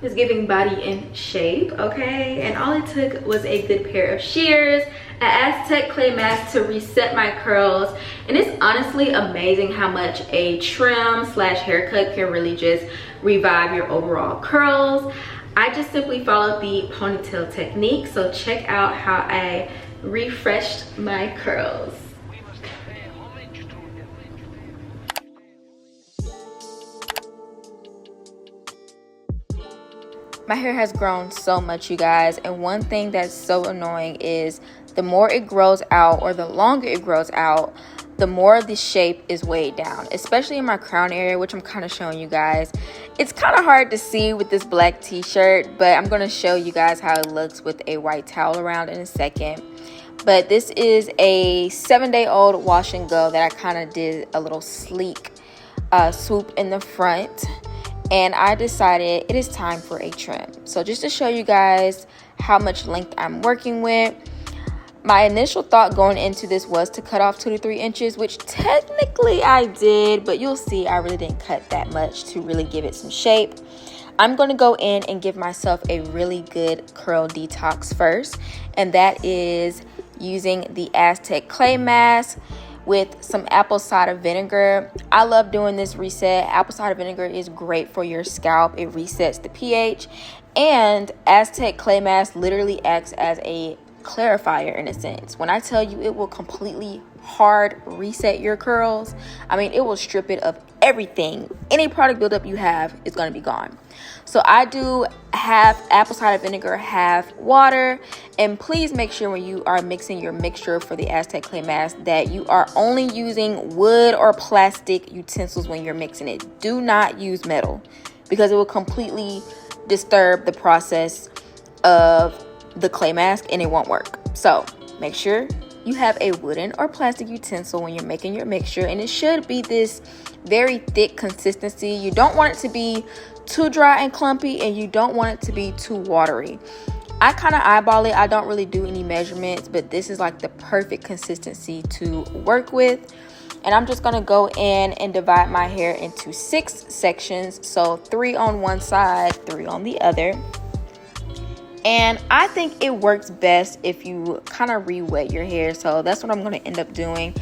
It's giving body in shape, okay? And all it took was a good pair of shears, an Aztec Clay Mask to reset my curls. And it's honestly amazing how much a trim slash haircut can really just revive your overall curls. I just simply followed the ponytail technique, so check out how I refreshed my curls. My hair has grown so much, you guys, and one thing that's so annoying is the more it grows out, or the longer it grows out, the more the shape is weighed down, especially in my crown area, which I'm kind of showing you guys. It's kind of hard to see with this black t-shirt, but I'm going to show you guys how it looks with a white towel around in a second. But this is a 7-day-old wash and go that I kind of did a little sleek swoop in the front. And I decided it is time for a trim. So just to show you guys how much length I'm working with, my initial thought going into this was to cut off 2 to 3 inches, which technically I did, but you'll see I really didn't cut that much to really give it some shape. I'm going to go in and give myself a really good curl detox first, and that is using the Aztec Clay Mask with some apple cider vinegar. I love doing this reset. Apple cider vinegar is great for your scalp. It resets the pH, and Aztec Clay Mask literally acts as a clarifier in a sense. When I tell you it will completely hard reset your curls, I mean, it will strip it of everything. Any product buildup you have is going to be gone. So I do half apple cider vinegar, half water. And please make sure when you are mixing your mixture for the Aztec Clay Mask that you are only using wood or plastic utensils when you're mixing it. Do not use metal, because it will completely disturb the process of the clay mask and it won't work. So make sure you have a wooden or plastic utensil when you're making your mixture, and it should be this very thick consistency. You don't want it to be too dry and clumpy, and you don't want it to be too watery. I kind of eyeball it. I don't really do any measurements, but this is like the perfect consistency to work with. And I'm just going to go in and divide my hair into 6 sections, so 3 on one side, 3 on the other. And I think it works best if you kind of re-wet your hair. So that's what I'm going to end up doing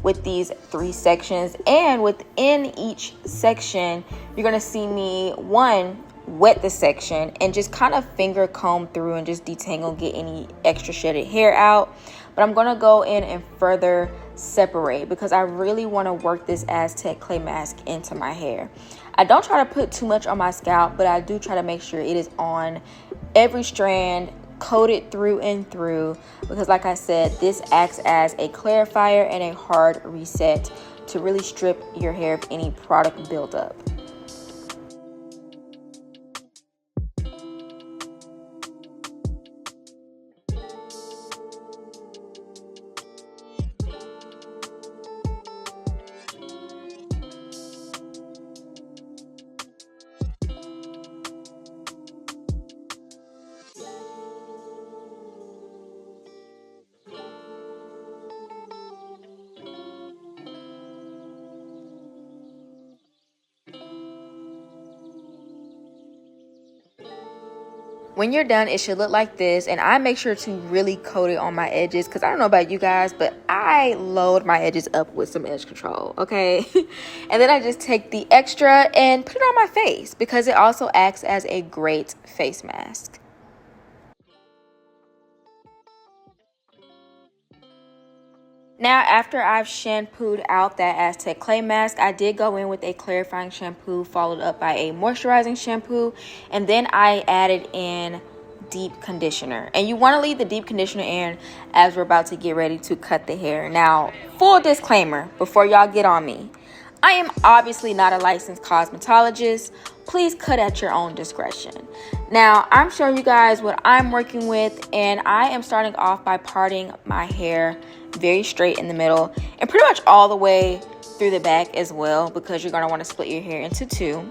with these 3 sections. And within each section, you're going to see me, one, wet the section and just kind of finger comb through and just detangle, get any extra shedded hair out. But I'm going to go in and further separate, because I really want to work this Aztec Clay Mask into my hair. I don't try to put too much on my scalp, but I do try to make sure it is on every strand, coated through and through, because like I said, this acts as a clarifier and a hard reset to really strip your hair of any product buildup. When you're done, it should look like this, and I make sure to really coat it on my edges, because I don't know about you guys, but I load my edges up with some edge control, okay? And then I just take the extra and put it on my face, because it also acts as a great face mask. Now, after I've shampooed out that Aztec Clay Mask, I did go in with a clarifying shampoo followed up by a moisturizing shampoo, and then I added in deep conditioner. And you want to leave the deep conditioner in as we're about to get ready to cut the hair. Now, full disclaimer before y'all get on me, I am obviously not a licensed cosmetologist. Please cut at your own discretion. Now, I'm showing you guys what I'm working with, and I am starting off by parting my hair very straight in the middle and pretty much all the way through the back as well, because you're going to want to split your hair into 2.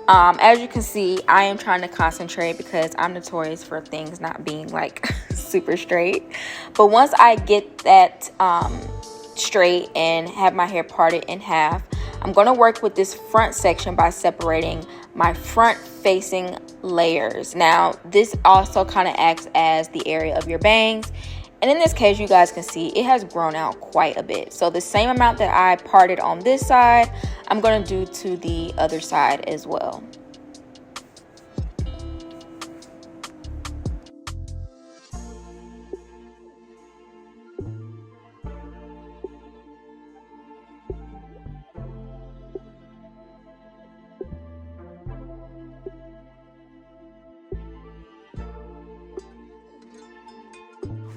As you can see, I am trying to concentrate because I'm notorious for things not being like super straight. But once I get that straight and have my hair parted in half, I'm going to work with this front section by separating my front facing layers. Now, this also kind of acts as the area of your bangs. And in this case, you guys can see it has grown out quite a bit. So the same amount that I parted on this side, I'm going to do to the other side as well.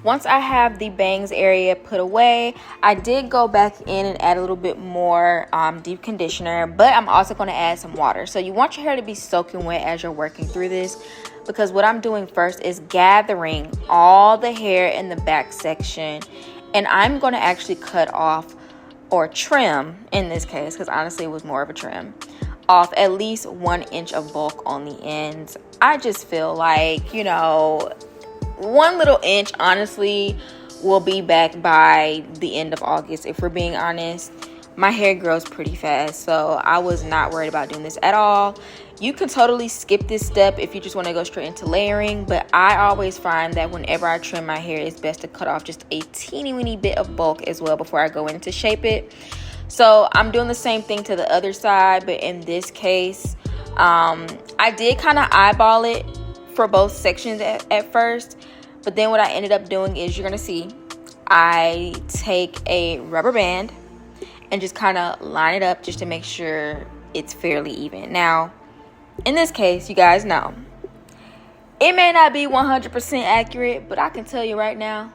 Once I have the bangs area put away, I did go back in and add a little bit more deep conditioner, but I'm also going to add some water. So you want your hair to be soaking wet as you're working through this, because what I'm doing first is gathering all the hair in the back section, and I'm going to actually cut off or trim, in this case, because honestly it was more of a trim, off at least 1 inch of bulk on the ends. I just feel like, you know, 1 little inch honestly will be back by the end of August. If we're being honest, my hair grows pretty fast, so I was not worried about doing this at all. You can totally skip this step if you just want to go straight into layering, but I always find that whenever I trim my hair, it's best to cut off just a teeny weeny bit of bulk as well before I go in to shape it. So I'm doing the same thing to the other side, but in this case, I did kind of eyeball it for both sections at first, but then what I ended up doing is, you're gonna see, I take a rubber band and just kind of line it up just to make sure it's fairly even. Now, in this case, you guys know, it may not be 100% accurate, but I can tell you right now,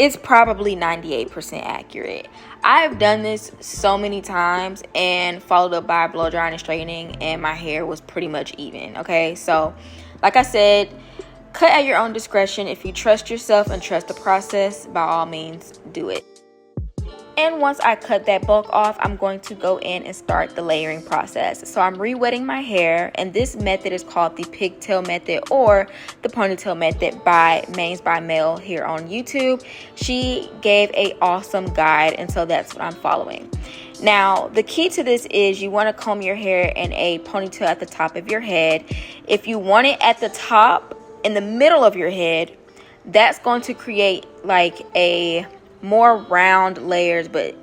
it's probably 98% accurate. I've done this so many times and followed up by blow drying and straightening, and my hair was pretty much even. Okay, so like I said, cut at your own discretion. If you trust yourself and trust the process, by all means, do it. And once I cut that bulk off, I'm going to go in and start the layering process. So I'm re-wetting my hair, and this method is called the Pigtail Method or the Ponytail Method by Mell here on YouTube. She gave an awesome guide, and so that's what I'm following. Now, the key to this is you want to comb your hair in a ponytail at the top of your head. If you want it at the top, in the middle of your head, that's going to create like a more round layers, but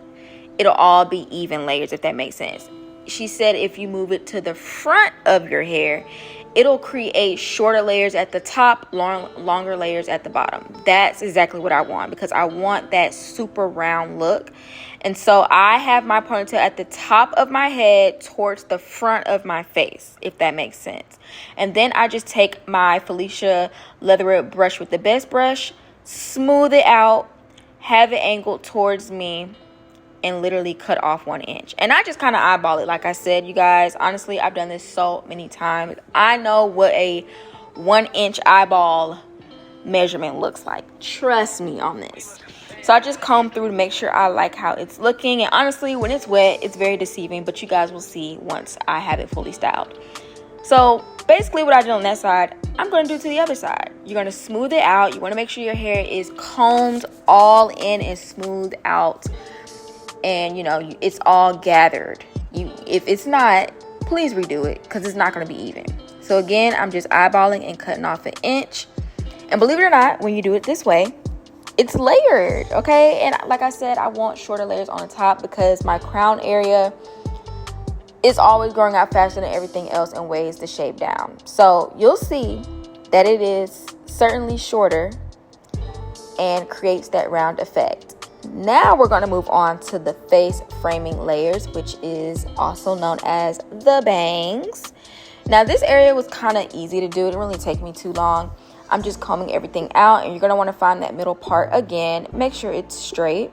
it'll all be even layers, if that makes sense. She said if you move it to the front of your hair, it'll create shorter layers at the top, longer layers at the bottom. That's exactly what I want, because I want that super round look. And so I have my ponytail at the top of my head towards the front of my face, if that makes sense. And then I just take my Felicia Leatherette brush with the best brush, smooth it out, have it angled towards me, and literally cut off 1 inch. And I just kind of eyeball it. Like I said, you guys, honestly, I've done this so many times. I know what a 1 inch eyeball measurement looks like. Trust me on this. So I just comb through to make sure I like how it's looking. And honestly, when it's wet, it's very deceiving, but you guys will see once I have it fully styled. So basically what I did on that side, I'm going to do to the other side. You're going to smooth it out. You want to make sure your hair is combed all in and smoothed out, and you know, it's all gathered. If it's not, please redo it, because it's not going to be even. So again, I'm just eyeballing and cutting off 1 inch. And believe it or not, when you do it this way, it's layered, okay? And like I said, I want shorter layers on the top because my crown area is always growing out faster than everything else and weighs the shape down. So you'll see that it is certainly shorter and creates that round effect. Now we're going to move on to the face framing layers, which is also known as the bangs. Now this area was kind of easy to do. It didn't really take me too long. I'm just combing everything out, and you're going to want to find that middle part again. Make sure it's straight.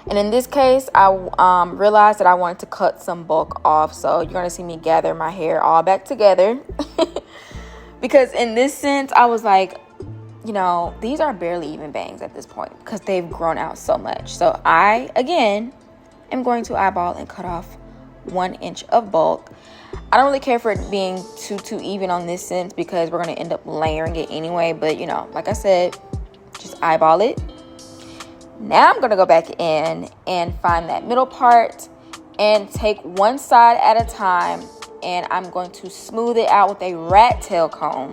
And in this case, I realized that I wanted to cut some bulk off. So you're going to see me gather my hair all back together. Because in this sense, I was like, you know, these are barely even bangs at this point because they've grown out so much. So I, again, am going to eyeball and cut off 1 inch of bulk. I don't really care for it being too even on this sense because we're going to end up layering it anyway. But, you know, like I said, just eyeball it. Now I'm going to go back in and find that middle part and take one side at a time, and I'm going to smooth it out with a rat tail comb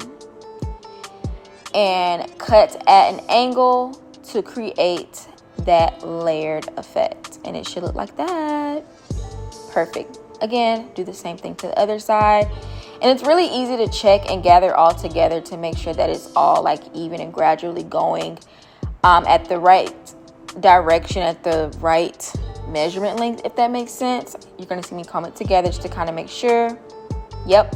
and cut at an angle to create that layered effect. And it should look like that. Perfect. Again, do the same thing to the other side. And it's really easy to check and gather all together to make sure that it's all like even and gradually going at the right direction, at the right measurement length, if that makes sense. You're gonna see me comb it together just to kind of make sure. Yep,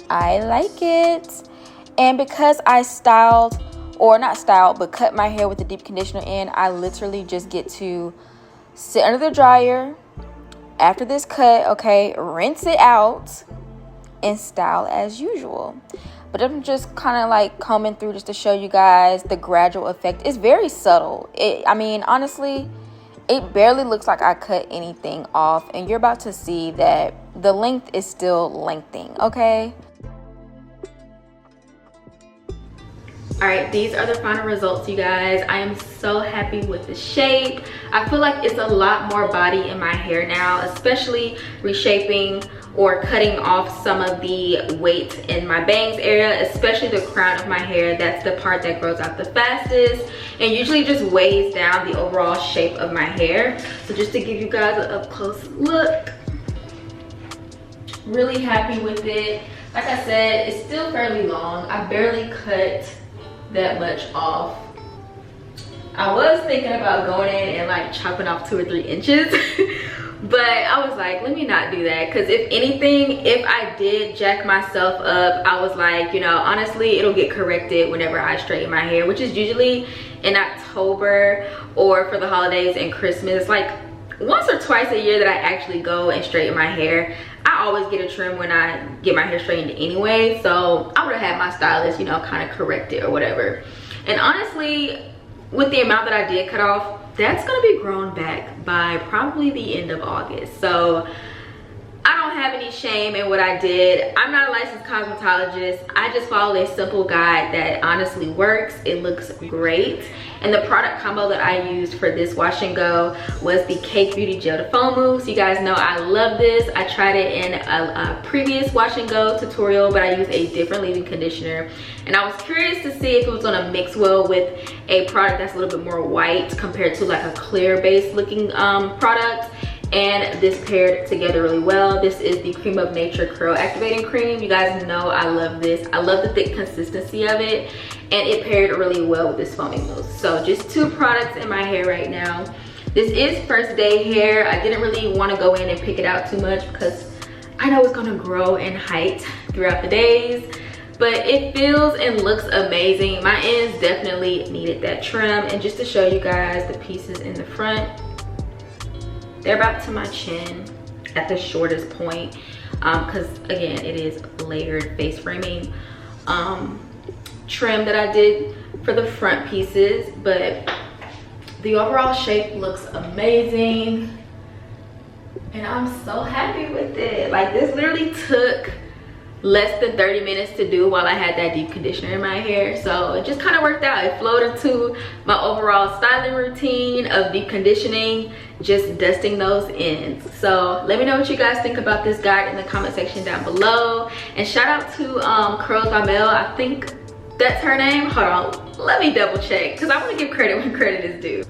I like it. And because I styled, or not styled, but cut my hair with the deep conditioner in, I literally just get to sit under the dryer after this cut, okay, rinse it out and style as usual. But I'm just kind of like combing through just to show you guys the gradual effect. It's very subtle. I mean, honestly, it barely looks like I cut anything off, and you're about to see that the length is still lengthening, okay? All right, these are the final results, you guys. I am so happy with the shape. I feel like it's a lot more body in my hair now, especially reshaping or cutting off some of the weight in my bangs area, especially the crown of my hair. That's the part that grows out the fastest and usually just weighs down the overall shape of my hair. So just to give you guys an up close look, really happy with it. Like I said, it's still fairly long. I barely cut that much off. I was thinking about going in and like chopping off 2 or 3 inches but I was like, let me not do that, because if anything, if I did jack myself up, I was like, you know, honestly, it'll get corrected whenever I straighten my hair, which is usually in October or for the holidays and Christmas. Like once or twice a year that I actually go and straighten my hair. I always get a trim when I get my hair straightened anyway, so I would have had my stylist, you know, kind of correct it or whatever. And honestly, with the amount that I did cut off, that's gonna be grown back by probably the end of August. So I don't have any shame in what I did. I'm not a licensed cosmetologist. I just followed a simple guide that honestly works. It looks great. And the product combo that I used for this wash and go was the Cake Beauty Gel to Foam Mousse. You guys know I love this. I tried it in a previous wash and go tutorial, but I used a different leave-in conditioner. And I was curious to see if it was gonna mix well with a product that's a little bit more white compared to like a clear base looking product. And this paired together really well. This is the Cream of Nature Curl Activating Cream. You guys know I love this. I love the thick consistency of it, and it paired really well with this foaming mousse. So just 2 products in my hair right now. This is first day hair. I didn't really want to go in and pick it out too much because I know it's gonna grow in height throughout the days, but it feels and looks amazing. My ends definitely needed that trim. And just to show you guys the pieces in the front, they're about to my chin at the shortest point, because again, it is layered face framing trim that I did for the front pieces, but the overall shape looks amazing and I'm so happy with it. Like this literally took less than 30 minutes to do while I had that deep conditioner in my hair, so it just kind of worked out. It flowed into my overall styling routine of deep conditioning, just dusting those ends. So let me know what you guys think about this guide in the comment section down below. And shout out to Curls by Mell. I think that's her name. Hold on, let me double check because I want to give credit when credit is due.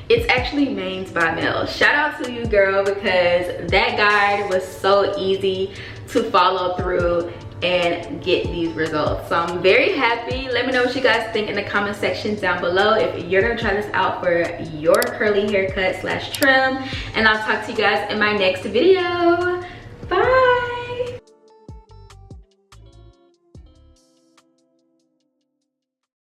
It's actually Mains by Mell. Shout out to you, girl, because that guide was so easy to follow through and get these results. So I'm very happy. Let me know what you guys think in the comment section down below if you're gonna try this out for your curly haircut / trim. And I'll talk to you guys in my next video. Bye.